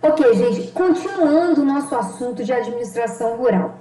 Ok, gente, continuando o nosso assunto de administração rural.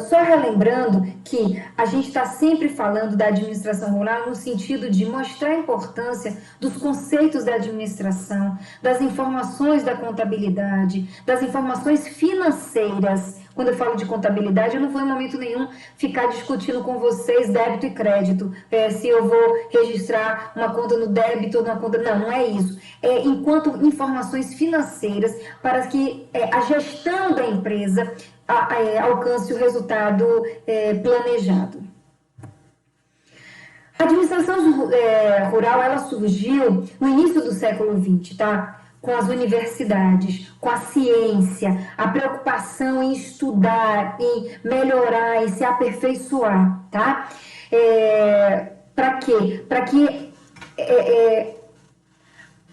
Só relembrando que a gente está sempre falando da administração rural no sentido de mostrar a importância dos conceitos da administração, das informações da contabilidade, das informações financeiras. Quando eu falo de contabilidade, eu não vou em momento nenhum ficar discutindo com vocês débito e crédito, se eu vou registrar uma conta no débito ou na conta. Não, não é isso. Enquanto informações financeiras para que a gestão da empresa alcance o resultado planejado. A administração rural, ela surgiu no início do século XX, tá? Com as universidades, com a ciência, a preocupação em estudar, em melhorar, em se aperfeiçoar, tá? Para quê? Para que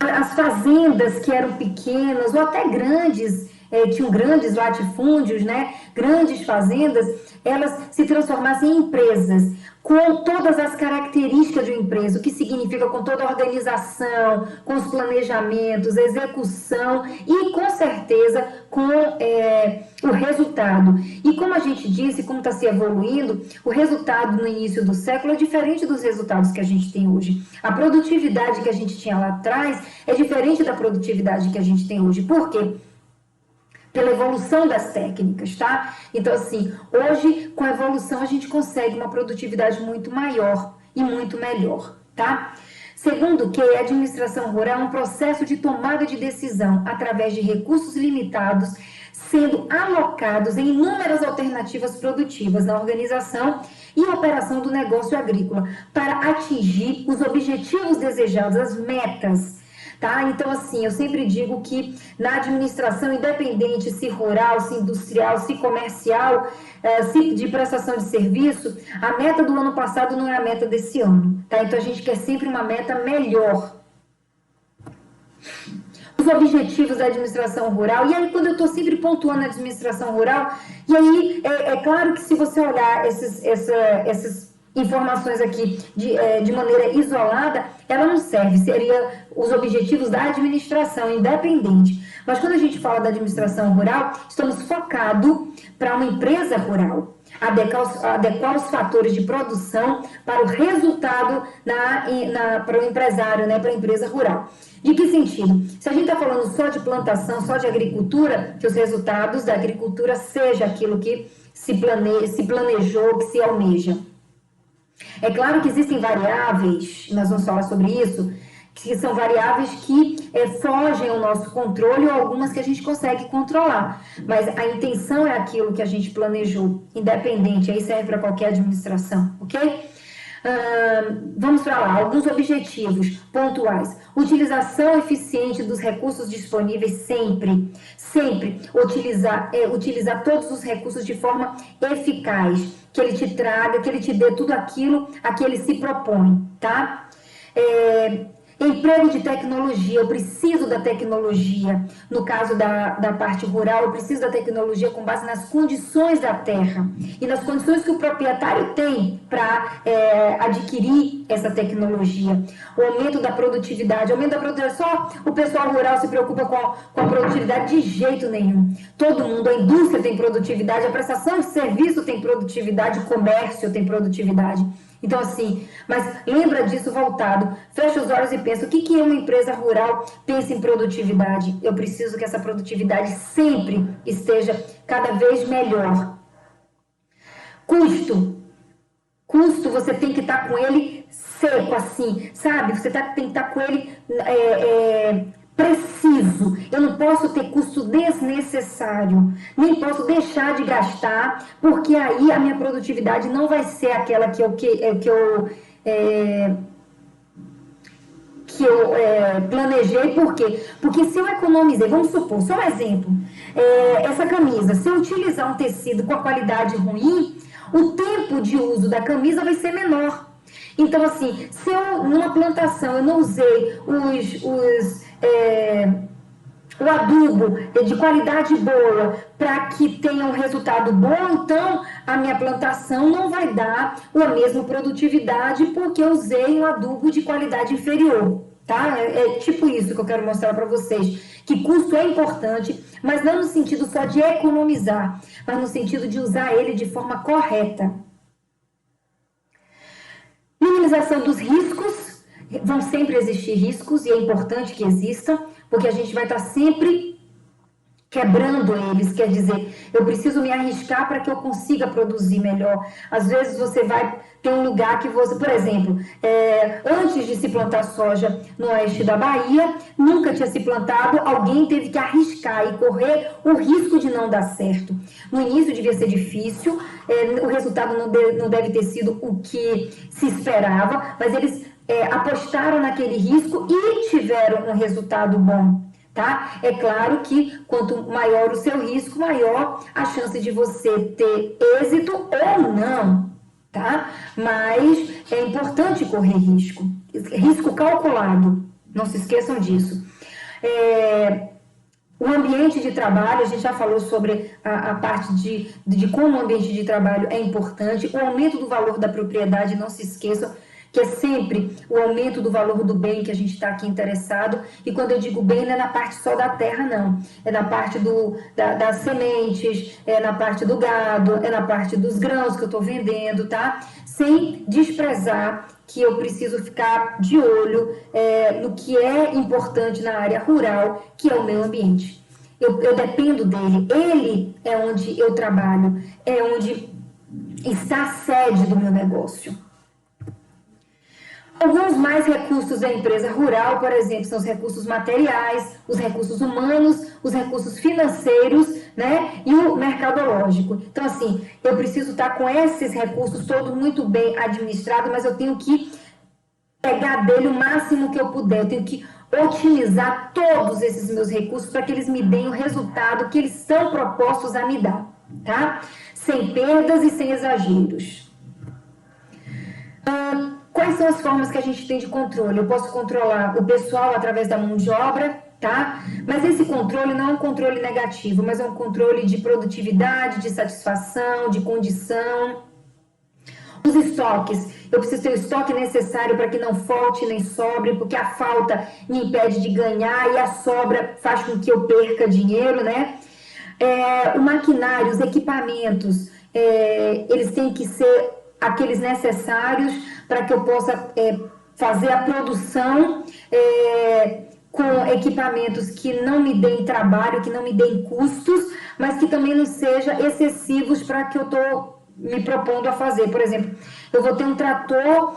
as fazendas que eram pequenas ou até grandes, tinham grandes latifúndios, né? Grandes fazendas, elas se transformassem em empresas com todas as características de uma empresa, o que significa com toda a organização, com os planejamentos, execução e, com certeza, com o resultado. E como a gente disse, como está se evoluindo, o resultado no início do século é diferente dos resultados que a gente tem hoje. A produtividade que a gente tinha lá atrás é diferente da produtividade que a gente tem hoje. Por quê? Pela evolução das técnicas, tá? Então, assim, hoje, com a evolução, a gente consegue uma produtividade muito maior e muito melhor, tá? Segundo, que a administração rural é um processo de tomada de decisão através de recursos limitados, sendo alocados em inúmeras alternativas produtivas na organização e operação do negócio agrícola, para atingir os objetivos desejados, as metas. Tá? Então, assim, eu sempre digo que na administração, independente se rural, se industrial, se comercial, se de prestação de serviço, a meta do ano passado não é a meta desse ano. Tá? Então, a gente quer sempre uma meta melhor. Os objetivos da administração rural, e aí quando eu estou sempre pontuando a administração rural, e aí é claro que se você olhar essas informações aqui de maneira isolada, ela não serve, seria os objetivos da administração independente. Mas quando a gente fala da administração rural, estamos focados para uma empresa rural, adequar os fatores de produção para o resultado para o empresário, né, para a empresa rural. De que sentido? Se a gente está falando só de plantação, só de agricultura, que os resultados da agricultura seja aquilo que se planejou, que se almeja. É claro que existem variáveis, nós vamos falar sobre isso, que são variáveis que fogem ao nosso controle ou algumas que a gente consegue controlar. Mas a intenção é aquilo que a gente planejou, independente, aí serve para qualquer administração, ok? Vamos para lá, alguns objetivos pontuais. Utilização eficiente dos recursos disponíveis sempre. Sempre utilizar todos os recursos de forma eficaz. Que ele te traga, que ele te dê tudo aquilo a que ele se propõe, tá? Emprego de tecnologia, eu preciso da tecnologia. No caso da parte rural, eu preciso da tecnologia com base nas condições da terra e nas condições que o proprietário tem para adquirir essa tecnologia. O aumento da produtividade. Só o pessoal rural se preocupa com a produtividade de jeito nenhum. Todo mundo, a indústria tem produtividade, a prestação de serviço tem produtividade, o comércio tem produtividade. Então, assim, mas lembra disso voltado, fecha os olhos e pensa, o que é uma empresa rural? Pensa em produtividade. Eu preciso que essa produtividade sempre esteja cada vez melhor. Custo, você tem que estar com ele seco, assim, sabe? Você tem que estar com ele preciso. Eu não posso ter custo desnecessário, nem posso deixar de gastar, porque aí a minha produtividade não vai ser aquela que eu planejei. Por quê? Porque se eu economizei, vamos supor, só um exemplo, essa camisa, se eu utilizar um tecido com a qualidade ruim, o tempo de uso da camisa vai ser menor. Então, assim, se eu, numa plantação, eu não usei o adubo de qualidade boa para que tenha um resultado bom, então a minha plantação não vai dar a mesma produtividade porque eu usei um adubo de qualidade inferior, tá? É tipo isso que eu quero mostrar para vocês, que custo é importante, mas não no sentido só de economizar, mas no sentido de usar ele de forma correta. Minimização dos riscos. Vão sempre existir riscos e é importante que existam, porque a gente vai estar sempre quebrando eles, quer dizer, eu preciso me arriscar para que eu consiga produzir melhor. Às vezes você vai ter um lugar que você, por exemplo, antes de se plantar soja no oeste da Bahia, nunca tinha se plantado, alguém teve que arriscar e correr o risco de não dar certo. No início devia ser difícil, o resultado não deve ter sido o que se esperava, mas eles apostaram naquele risco e tiveram um resultado bom. Tá? É claro que quanto maior o seu risco, maior a chance de você ter êxito ou não, tá? Mas é importante correr risco, risco calculado, não se esqueçam disso. O ambiente de trabalho, a gente já falou sobre a parte de como o ambiente de trabalho é importante, o aumento do valor da propriedade, não se esqueçam, que é sempre o aumento do valor do bem que a gente está aqui interessado. E quando eu digo bem, não é na parte só da terra, não. É na parte das sementes, é na parte do gado, é na parte dos grãos que eu estou vendendo, tá? Sem desprezar que eu preciso ficar de olho no que é importante na área rural, que é o meio ambiente. Eu dependo dele. Ele é onde eu trabalho, é onde está a sede do meu negócio. Alguns mais recursos da empresa rural, por exemplo, são os recursos materiais, os recursos humanos, os recursos financeiros, né, e o mercadológico. Então, assim, eu preciso estar com esses recursos todos muito bem administrados, mas eu tenho que pegar dele o máximo que eu puder, eu tenho que otimizar todos esses meus recursos para que eles me deem o resultado que eles são propostos a me dar, tá? Sem perdas e sem exageros. Quais são as formas que a gente tem de controle? Eu posso controlar o pessoal através da mão de obra, tá? Mas esse controle não é um controle negativo, mas é um controle de produtividade, de satisfação, de condição. Os estoques, eu preciso ter o estoque necessário para que não falte nem sobre, porque a falta me impede de ganhar e a sobra faz com que eu perca dinheiro, né? O maquinário, os equipamentos, eles têm que ser aqueles necessários para que eu possa fazer a produção com equipamentos que não me deem trabalho, que não me deem custos, mas que também não sejam excessivos para que eu estou me propondo a fazer. Por exemplo, eu vou ter um trator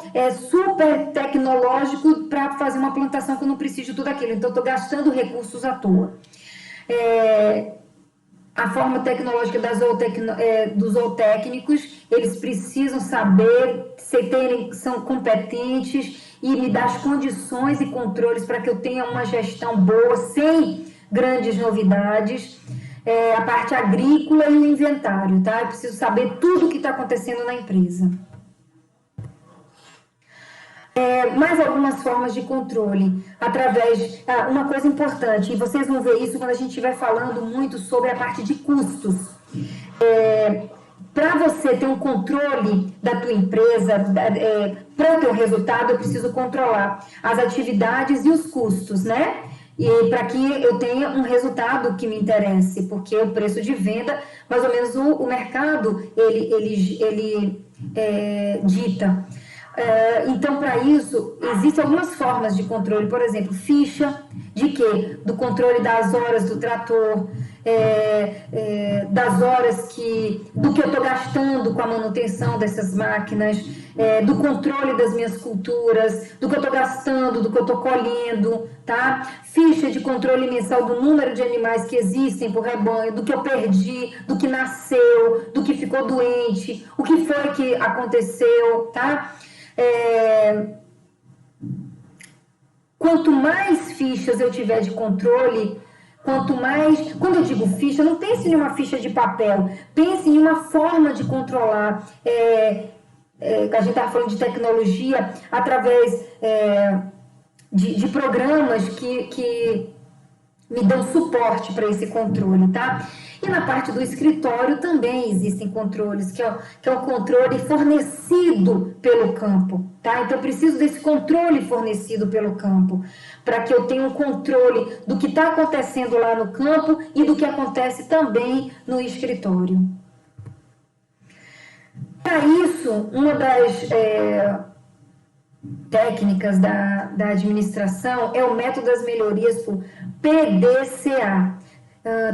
super tecnológico para fazer uma plantação que eu não preciso de tudo aquilo, então eu estou gastando recursos à toa. A forma tecnológica dos zootécnicos, eles precisam saber, são competentes e me dar as condições e controles para que eu tenha uma gestão boa, sem grandes novidades. A parte agrícola e o inventário, tá? Eu preciso saber tudo o que está acontecendo na empresa. Mais algumas formas de controle, através... uma coisa importante, e vocês vão ver isso quando a gente estiver falando muito sobre a parte de custos. Para você ter um controle da tua empresa, para ter um resultado, eu preciso controlar as atividades e os custos, né? E para que eu tenha um resultado que me interesse, porque o preço de venda, mais ou menos o mercado, ele dita. Então, para isso, existem algumas formas de controle, por exemplo, ficha de quê? Do controle das horas do trator, das horas do que eu estou gastando com a manutenção dessas máquinas, do controle das minhas culturas, do que eu estou gastando, do que eu estou colhendo, tá? Ficha de controle mensal do número de animais que existem por rebanho, do que eu perdi, do que nasceu, do que ficou doente, o que foi que aconteceu, tá? Quanto mais fichas eu tiver de controle, quanto mais... Quando eu digo ficha, não pense em uma ficha de papel, pense em uma forma de controlar. A gente estava falando de tecnologia, através de programas que me dão suporte para esse controle, tá? E na parte do escritório também existem controles, que é o controle fornecido pelo campo, tá? Então, eu preciso desse controle fornecido pelo campo, para que eu tenha um controle do que está acontecendo lá no campo e do que acontece também no escritório. Para isso, uma das técnicas da administração é o método das melhorias por PDCA,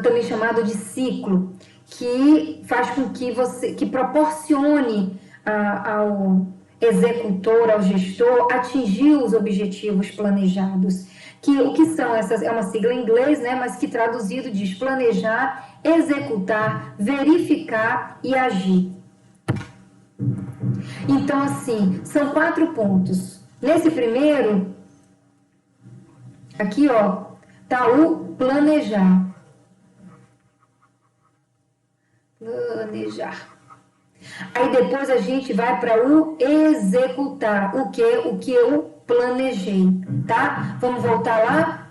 também chamado de ciclo, que faz com que proporcione ao executor, ao gestor, atingir os objetivos planejados. O que são essas? É uma sigla em inglês, né? Mas que traduzido diz planejar, executar, verificar e agir. Então, assim, são 4 pontos. Nesse primeiro, aqui, ó, tá o planejar. Planejar. Aí depois a gente vai para o executar. O que eu planejei, tá? Vamos voltar lá?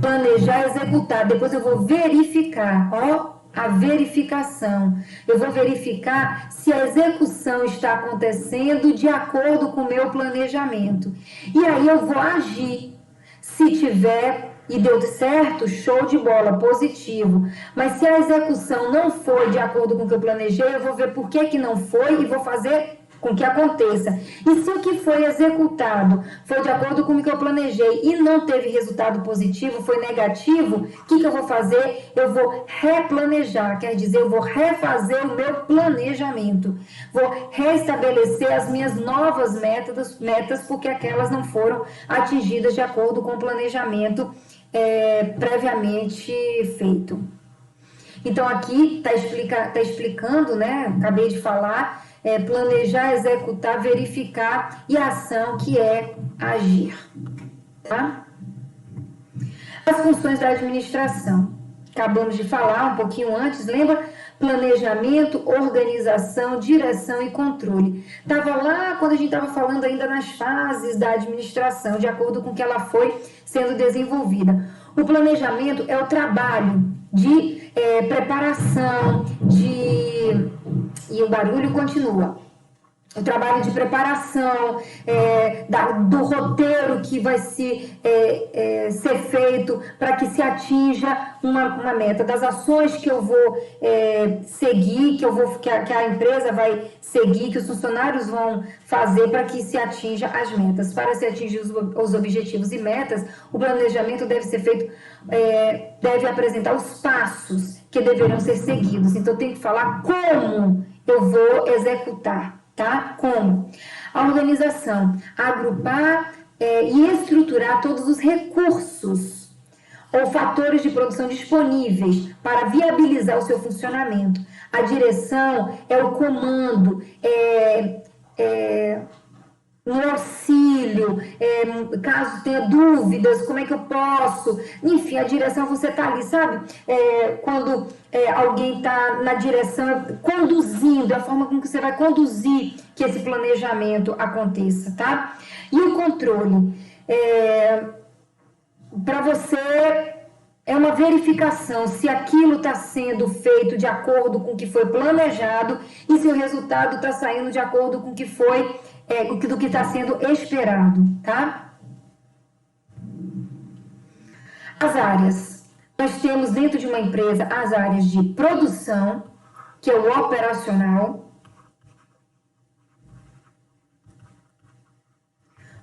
Planejar, executar. Depois eu vou verificar, ó. A verificação. Eu vou verificar se a execução está acontecendo de acordo com o meu planejamento. E aí eu vou agir. Se tiver e deu certo, show de bola, positivo. Mas se a execução não foi de acordo com o que eu planejei, eu vou ver por que não foi e vou fazer com que aconteça. E se o que foi executado foi de acordo com o que eu planejei e não teve resultado positivo, foi negativo, o que eu vou fazer? Eu vou replanejar, quer dizer, eu vou refazer o meu planejamento. Vou restabelecer as minhas novas metas porque aquelas não foram atingidas de acordo com o planejamento previamente feito. Então, aqui tá explicando, né? Acabei de falar, planejar, executar, verificar e a ação que é agir. Tá? As funções da administração. Acabamos de falar um pouquinho antes, lembra? Planejamento, organização, direção e controle. Estava lá quando a gente estava falando ainda nas fases da administração, de acordo com que ela foi sendo desenvolvida. O planejamento é o trabalho de preparação, e o barulho continua. O trabalho de preparação, do roteiro que vai ser feito para que se atinja uma meta, das ações que eu vou seguir, que a empresa vai seguir, que os funcionários vão fazer para que se atinja as metas. Para se atingir os objetivos e metas, o planejamento deve ser feito, deve apresentar os passos que deverão ser seguidos. Então, tem que falar como eu vou executar. Tá? Como? A organização, agrupar e estruturar todos os recursos ou fatores de produção disponíveis para viabilizar o seu funcionamento. A direção é o comando, no auxílio, caso tenha dúvidas, como é que eu posso, enfim, a direção você está ali, sabe? Quando alguém está na direção, conduzindo, a forma como que você vai conduzir que esse planejamento aconteça, tá? E o controle, para você é uma verificação se aquilo está sendo feito de acordo com o que foi planejado e se o resultado está saindo de acordo com o que foi do que está sendo esperado, tá? As áreas. Nós temos dentro de uma empresa as áreas de produção, que é o operacional,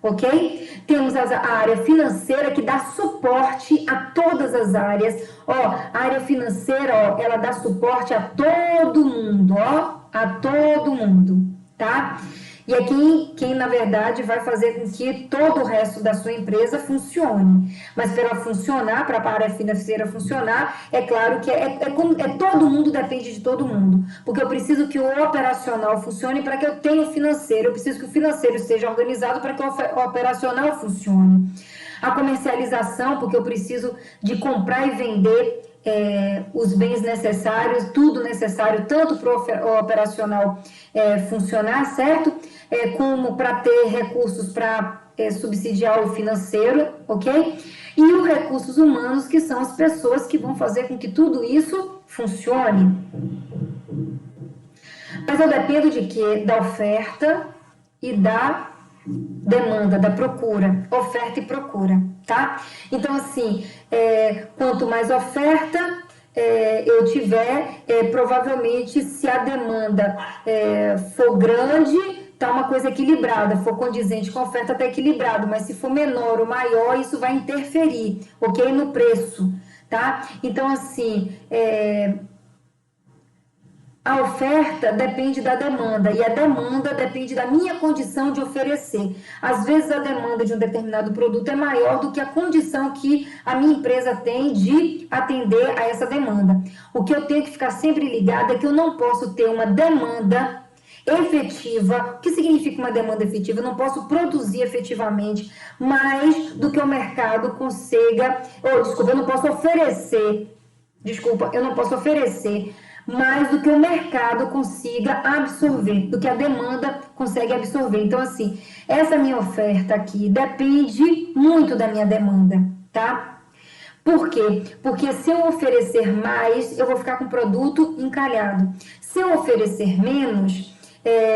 ok? Temos a área financeira, que dá suporte a todas as áreas. A área financeira, ela dá suporte a todo mundo, a todo mundo, tá? E é quem, na verdade, vai fazer com que todo o resto da sua empresa funcione. Mas para ela funcionar, para a área financeira funcionar, é claro que todo mundo depende de todo mundo. Porque eu preciso que o operacional funcione para que eu tenha o financeiro. Eu preciso que o financeiro esteja organizado para que o operacional funcione. A comercialização, porque eu preciso de comprar e vender os bens necessários, tudo necessário, tanto para o operacional funcionar, certo? Como para ter recursos para subsidiar o financeiro, ok? E os recursos humanos, que são as pessoas que vão fazer com que tudo isso funcione. Mas eu dependo de quê? Da oferta e da demanda, da procura, oferta e procura, tá? Então, assim, quanto mais oferta eu tiver, provavelmente, se a demanda for grande, tá uma coisa equilibrada, for condizente com a oferta, tá equilibrado, mas se for menor ou maior, isso vai interferir, ok? No preço, tá? Então, assim, a oferta depende da demanda e a demanda depende da minha condição de oferecer. Às vezes a demanda de um determinado produto é maior do que a condição que a minha empresa tem de atender a essa demanda. O que eu tenho que ficar sempre ligado é que eu não posso ter uma demanda efetiva. O que significa uma demanda efetiva? Eu não posso produzir efetivamente mais do que o mercado consiga, eu não posso oferecer mais do que o mercado consiga absorver, do que a demanda consegue absorver. Então, assim, essa minha oferta aqui depende muito da minha demanda, tá? Por quê? Porque se eu oferecer mais, eu vou ficar com o produto encalhado. Se eu oferecer menos,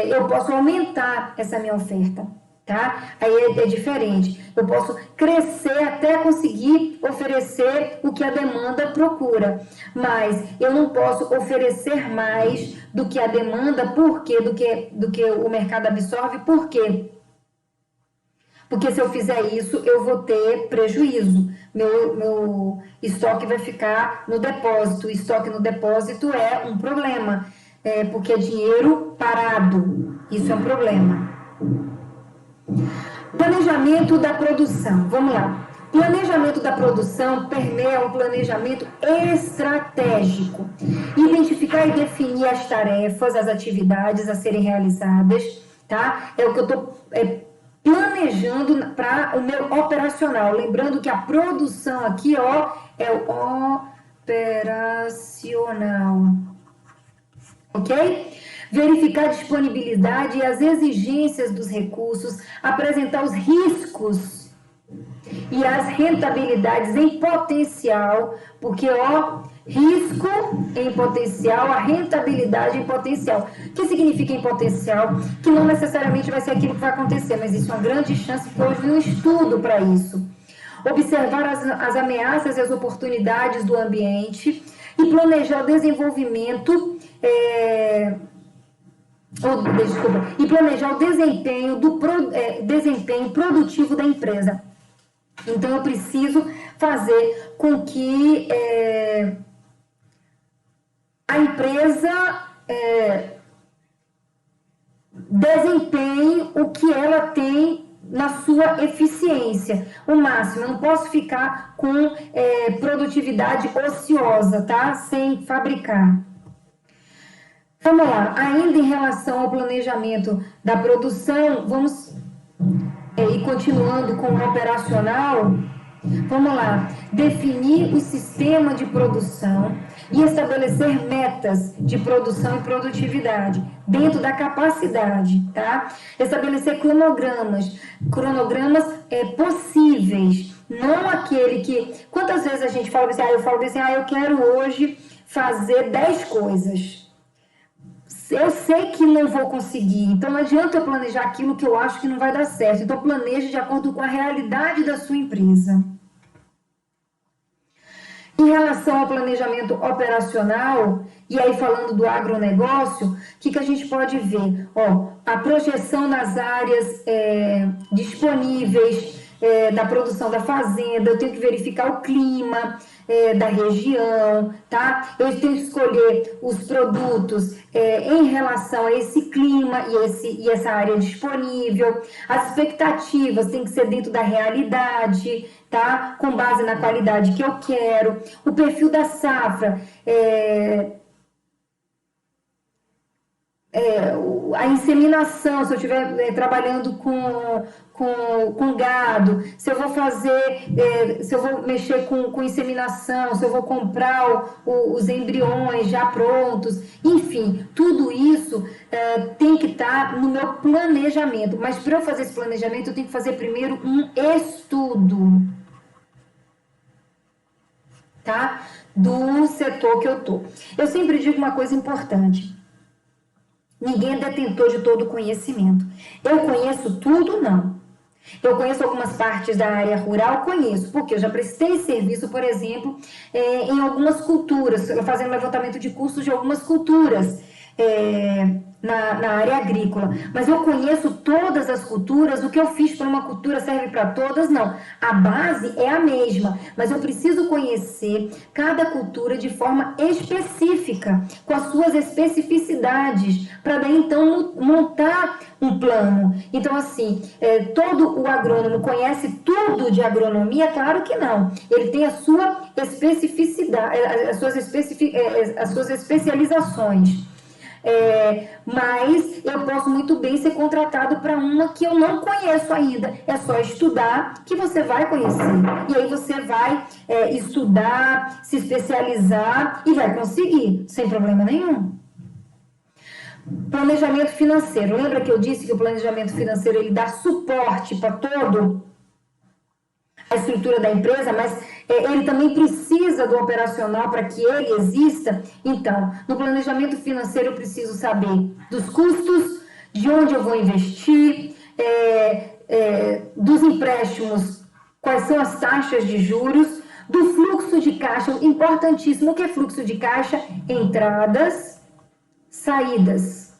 eu posso aumentar essa minha oferta, tá? Aí é diferente. Eu posso crescer até conseguir oferecer o que a demanda procura, mas eu não posso oferecer mais do que a demanda, por quê? Do que o mercado absorve, por quê? Porque se eu fizer isso, eu vou ter prejuízo. Meu estoque vai ficar no depósito. O estoque no depósito é um problema, porque é dinheiro parado. Isso é um problema. Planejamento da produção. Vamos lá. Planejamento da produção permeia um planejamento estratégico. Identificar e definir as tarefas, as atividades a serem realizadas, tá? É o que eu estou planejando para o meu operacional. Lembrando que a produção aqui, ó, é o operacional. Ok? Verificar a disponibilidade e as exigências dos recursos, apresentar os riscos e as rentabilidades em potencial, porque, ó, risco em potencial, a rentabilidade em potencial. O que significa em potencial? Que não necessariamente vai ser aquilo que vai acontecer, mas isso é uma grande chance, porque hoje tem um estudo para isso. Observar as ameaças e as oportunidades do ambiente e planejar o desenvolvimento e planejar o desempenho produtivo da empresa. Então, eu preciso fazer com que a empresa desempenhe o que ela tem na sua eficiência, o máximo. Eu não posso ficar com produtividade ociosa, tá? Sem fabricar. Vamos lá, ainda em relação ao planejamento da produção, vamos ir continuando com o operacional. Vamos lá, definir o sistema de produção e estabelecer metas de produção e produtividade dentro da capacidade, tá? Estabelecer cronogramas possíveis, não aquele que... Quantas vezes a gente fala assim, eu quero hoje fazer 10 coisas. Eu sei que não vou conseguir, então não adianta eu planejar aquilo que eu acho que não vai dar certo. Então, planeje de acordo com a realidade da sua empresa. Em relação ao planejamento operacional, e aí falando do agronegócio, o que a gente pode ver? Ó, a projeção nas áreas disponíveis da produção da fazenda, eu tenho que verificar o clima da região, tá? Eu tenho que escolher os produtos em relação a esse clima e essa área disponível. As expectativas têm que ser dentro da realidade, tá? Com base na qualidade que eu quero. O perfil da safra, a inseminação, se eu estiver trabalhando com com gado, se eu vou se eu vou mexer com inseminação, se eu vou comprar os embriões já prontos, enfim, tudo isso tem que estar no meu planejamento. Mas para eu fazer esse planejamento, eu tenho que fazer primeiro um estudo, tá? Do setor que eu tô. Eu sempre digo uma coisa importante. Ninguém é detentor de todo o conhecimento. Eu conheço tudo? Não. Eu conheço algumas partes da área rural, conheço, porque eu já prestei serviço, por exemplo, em algumas culturas, fazendo levantamento de custos de algumas culturas na área agrícola. Mas eu conheço todas as culturas, o que eu fiz para uma cultura serve para todas? Não. A base é a mesma, mas eu preciso conhecer cada cultura de forma específica, com as suas especificidades, para daí então montar um plano. Então, assim, todo o agrônomo conhece tudo de agronomia? Claro que não. Ele tem a sua especificidade, as suas especializações. Mas eu posso muito bem ser contratado para uma que eu não conheço ainda. É só estudar que você vai conhecer. E aí você vai estudar, se especializar e vai conseguir, sem problema nenhum. Planejamento financeiro. Lembra que eu disse que o planejamento financeiro ele dá suporte para todo a estrutura da empresa, mas ele também precisa do operacional para que ele exista? Então, no planejamento financeiro eu preciso saber dos custos, de onde eu vou investir, dos empréstimos, quais são as taxas de juros, do fluxo de caixa, importantíssimo. O que é fluxo de caixa? Entradas, saídas.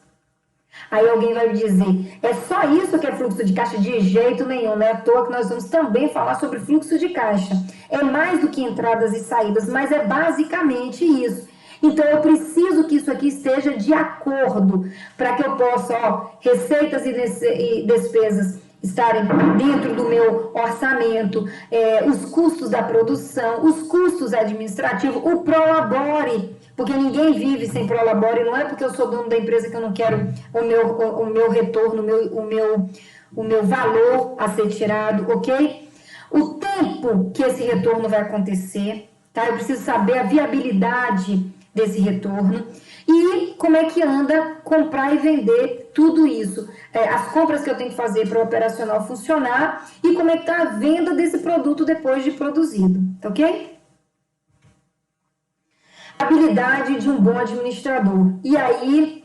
Aí alguém vai me dizer, é só isso que é fluxo de caixa? De jeito nenhum, não é à toa que nós vamos também falar sobre fluxo de caixa. É mais do que entradas e saídas, mas é basicamente isso. Então, eu preciso que isso aqui esteja de acordo, para que eu possa, receitas e despesas estarem dentro do meu orçamento, os custos da produção, os custos administrativos, o prolabore, porque ninguém vive sem prolabore, não é porque eu sou dono da empresa que eu não quero o meu retorno, o meu valor a ser tirado, ok? O tempo que esse retorno vai acontecer, tá? Eu preciso saber a viabilidade desse retorno e como é que anda comprar e vender tudo isso, as compras que eu tenho que fazer para o operacional funcionar e como é que está a venda desse produto depois de produzido, tá ok? Habilidade de um bom administrador. E aí,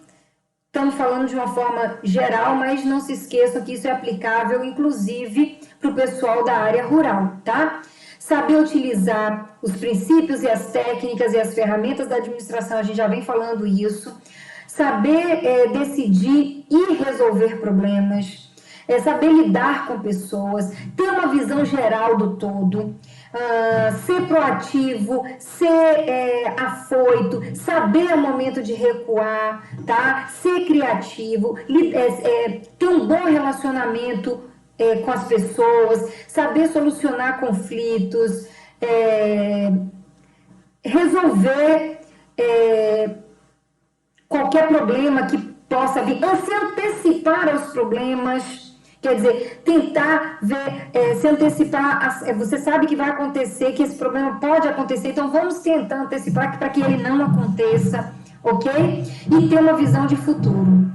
estamos falando de uma forma geral, mas não se esqueçam que isso é aplicável, inclusive, para o pessoal da área rural, tá? Saber utilizar os princípios e as técnicas e as ferramentas da administração, a gente já vem falando isso. Saber decidir e resolver problemas, saber lidar com pessoas, ter uma visão geral do todo, ser proativo, ser afoito, saber o momento de recuar, tá? Ser criativo, ter um bom relacionamento com as pessoas, saber solucionar conflitos, resolver qualquer problema que possa vir, ou se antecipar aos problemas. Quer dizer, tentar ver, se antecipar, você sabe que vai acontecer, que esse problema pode acontecer, então vamos tentar antecipar para que ele não aconteça, ok? E ter uma visão de futuro.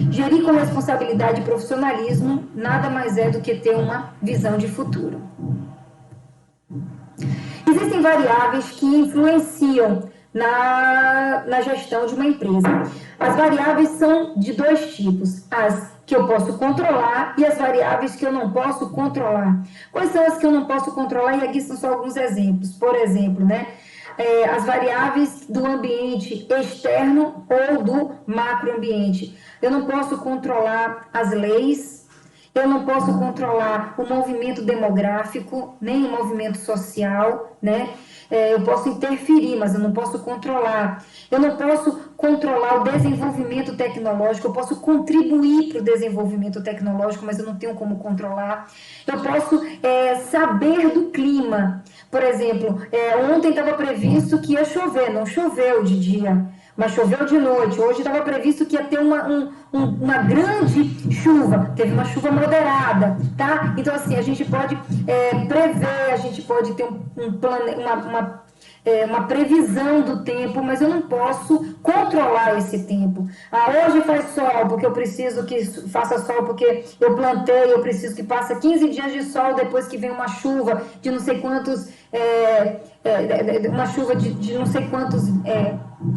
Gerir com responsabilidade e profissionalismo nada mais é do que ter uma visão de futuro. Existem variáveis que influenciam na gestão de uma empresa. As variáveis são de dois tipos, as que eu posso controlar e as variáveis que eu não posso controlar. Quais são as que eu não posso controlar? E aqui são só alguns exemplos. Por exemplo, né? As variáveis do ambiente externo ou do macroambiente. Eu não posso controlar as leis, eu não posso controlar o movimento demográfico, nem o movimento social, né? Eu posso interferir, mas eu não posso controlar. Eu não posso controlar o desenvolvimento tecnológico, eu posso contribuir para o desenvolvimento tecnológico, mas eu não tenho como controlar. Eu posso saber do clima. Por exemplo, ontem estava previsto que ia chover, não choveu de dia. mas choveu de noite. Hoje estava previsto que ia ter uma grande chuva, teve uma chuva moderada, tá? Então, assim, a gente pode prever, a gente pode ter uma previsão do tempo, mas eu não posso controlar esse tempo. Hoje faz sol, porque eu preciso que faça sol, porque eu plantei, eu preciso que passe 15 dias de sol depois que vem uma chuva de não sei quantos, uma chuva de não sei quantos,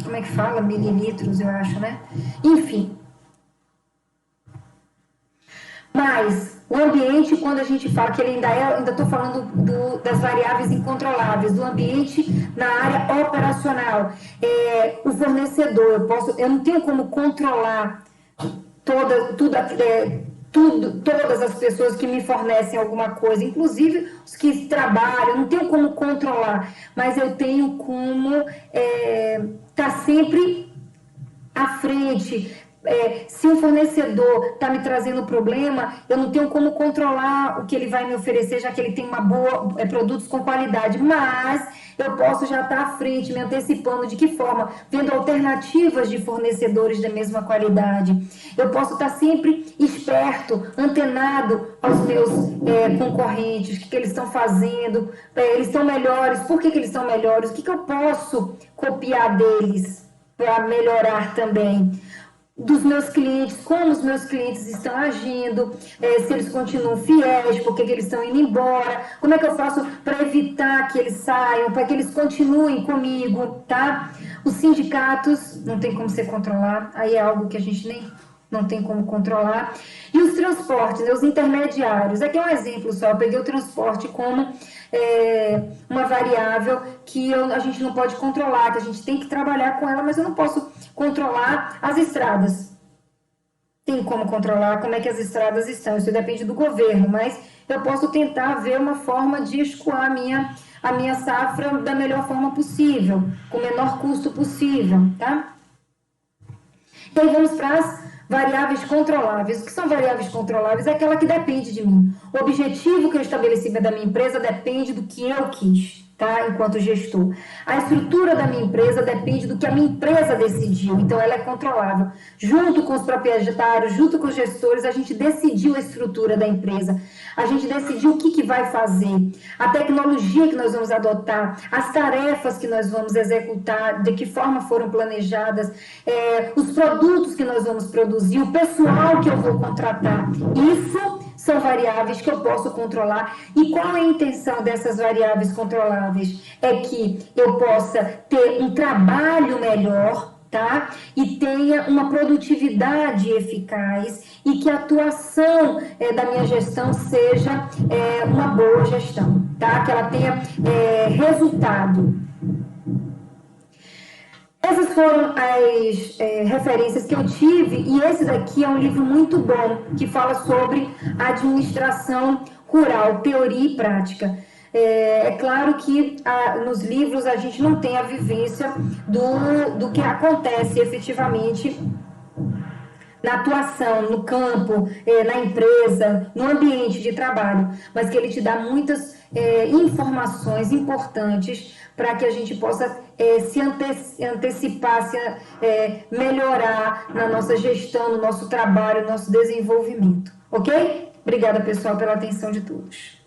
como é que fala? Mililitros, eu acho, né? Enfim. Mas o ambiente, quando a gente fala que ele ainda estou falando das variáveis incontroláveis, do ambiente na área operacional, o fornecedor, eu não tenho como controlar todas as pessoas que me fornecem alguma coisa, inclusive os que trabalham, não tenho como controlar, mas eu tenho como estar sempre à frente. Se um fornecedor está me trazendo problema, eu não tenho como controlar o que ele vai me oferecer, já que ele tem produtos com qualidade, mas eu posso já estar à frente, me antecipando. De que forma? Vendo alternativas de fornecedores da mesma qualidade. Eu posso estar sempre esperto, antenado aos meus concorrentes, o que eles estão fazendo, eles estão melhores, por que eles estão melhores, o que eu posso copiar deles para melhorar também. Dos meus clientes, como os meus clientes estão agindo, se eles continuam fiéis, por que eles estão indo embora, como é que eu faço para evitar que eles saiam, para que eles continuem comigo, tá? Os sindicatos, não tem como você controlar, aí é algo que a gente não tem como controlar. E os transportes, os intermediários, aqui é um exemplo só, eu peguei o transporte como uma variável que a gente não pode controlar, que a gente tem que trabalhar com ela, mas eu não posso controlar as estradas. Tem como controlar como é que as estradas estão, isso depende do governo, mas eu posso tentar ver uma forma de escoar a minha safra da melhor forma possível, com o menor custo possível, tá? E aí vamos para as variáveis controláveis. O que são variáveis controláveis? É aquela que depende de mim. O objetivo que eu estabeleci da minha empresa depende do que eu quis, tá? Enquanto gestor. A estrutura da minha empresa depende do que a minha empresa decidiu, então ela é controlável. Junto com os proprietários, junto com os gestores, a gente decidiu a estrutura da empresa. A gente decidiu o que vai fazer, a tecnologia que nós vamos adotar, as tarefas que nós vamos executar, de que forma foram planejadas, os produtos que nós vamos produzir, o pessoal que eu vou contratar. Isso são variáveis que eu posso controlar. E qual é a intenção dessas variáveis controláveis? É que eu possa ter um trabalho melhor, tá? E tenha uma produtividade eficaz e que a atuação da minha gestão seja uma boa gestão, tá? Que ela tenha resultado. Essas foram as referências que eu tive, e esse daqui é um livro muito bom, que fala sobre administração rural, teoria e prática. É claro que nos livros a gente não tem a vivência do que acontece efetivamente na atuação, no campo, na empresa, no ambiente de trabalho, mas que ele te dá muitas informações importantes para que a gente possa se antecipar, melhorar na nossa gestão, no nosso trabalho, no nosso desenvolvimento. Ok? Obrigada, pessoal, pela atenção de todos.